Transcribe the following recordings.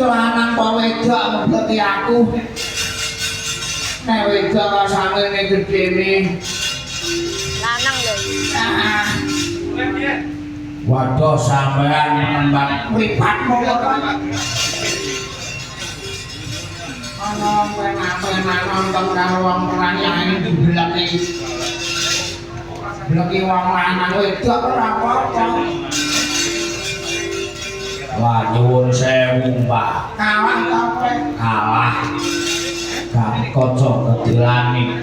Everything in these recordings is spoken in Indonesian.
lanang apa wedok ngerti aku. Nek wedok kok samene gedene. Lanang lho. Ah. Waduh sampean nembang pripatmu kok. Ana penak-penak nonton karo wong perayaan dibeleki. Beleki wong lanang wedok ora apa-apa. Wah nyuwun sewu, Pak. Kalah ta kowe? Kalah. Gak kaca kedelane.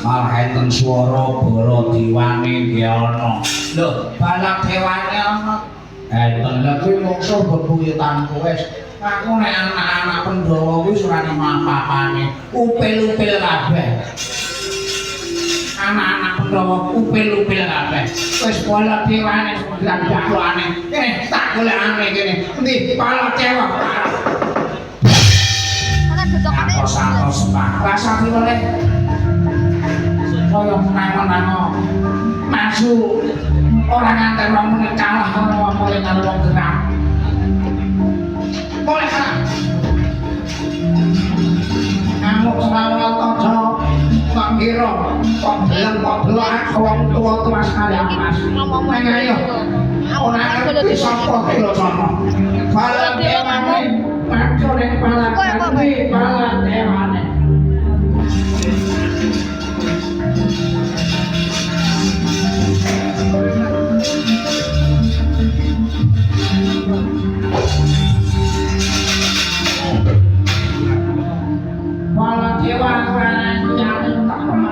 Malah enten swara bala dewane nggih ana. Lho, balak dewane ana. Enten lha kuwi mungsuh bebuyutanku wis. Aku nek anak-anak Pandhawa kuwi ora ana apa-apane. Upil-upil kabeh. Anak-anak Pandhawa upil-upil kabeh. Wis balak dewane sembilan dakwane. Kene tak golekane kene. Endi balak dewa? Sakos Pak. Rasa oleh kaya menang-menang maju ora nganti wong meneh kalah ana wong mulih karo wong gerak. Mulih kalah. Amuk sawal kaca kok kira kok beleng kok delok wong tuwa-tuwa sekali Mas. Nang ayo. Ora ngerti sapa kira sono. Balak dewane maju ning balak dewane. Balak dewane yang tak pernah.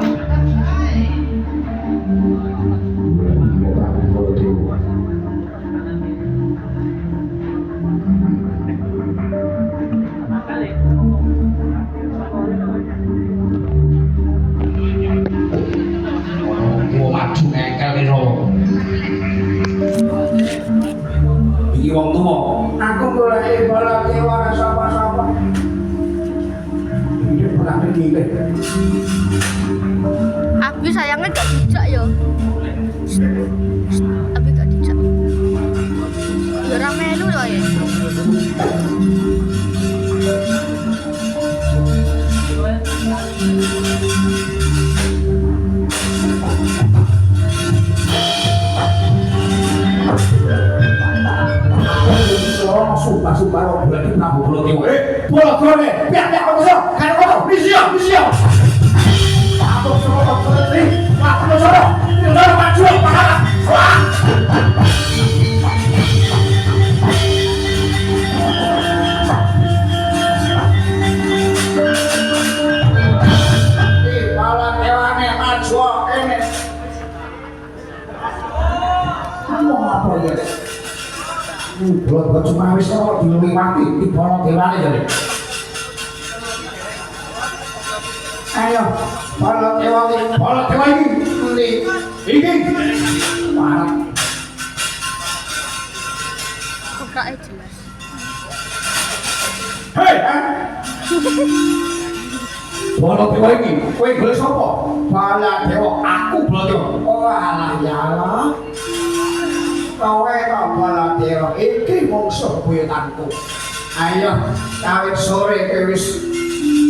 Maju ngengkel iro. Iki wong tuwa. Aku goleki balak dewa sapa-sapa. Iki balak milih. Abi sayangnya gak dijak yo. Abi gak dijak. Ya ora melu lho ya. Sumpah lo berarti Prabu Baladewa. Bola gone, piak-piak kono, karo kono, misi. Aku sono berarti, aku sono. Udah maju pahala. Wah. Baladewane maju kene. Kamu apa ya? Buat cuma wis kok diluwiwati di Baladewane jare. Ayo, Baladewa iki endi? Iki. Parah. Kok jelas. Hei, Baladewa iki kowe golek sapa? Baladewa, aku Baladewa. Oh alah ya Allah. Kowe kok Baladewa iki mungsuh buyutanku. Ayo, kawit sore kowe wis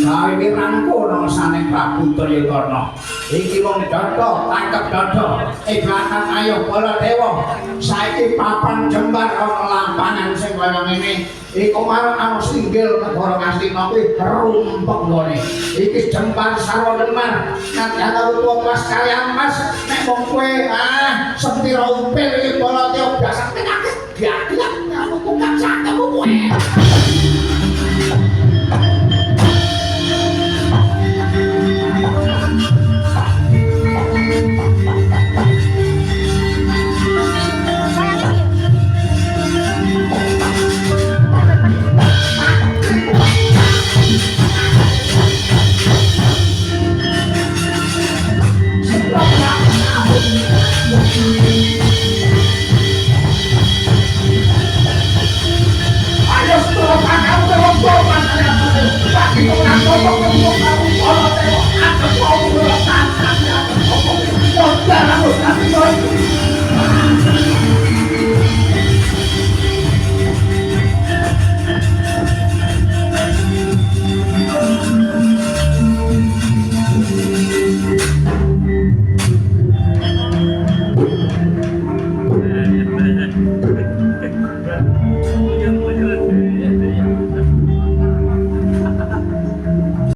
gawe pirangku nang saning Prabu Duryudana. Iki wong dodo, tangkep dodo. Belakang ayo Baladewa. Saiki papan jembar ana lapangan sing kaya ngene. Iku marang ana singgil negara Ngastina kuwi rumpek nggone. Iki jembar sarwa demar. Nek ana tuwa pas kalian Mas, nek wong kowe sepira upil iki Baladewa biasa penyakit. Dia kamu tukang sakemu kowe. Ayo,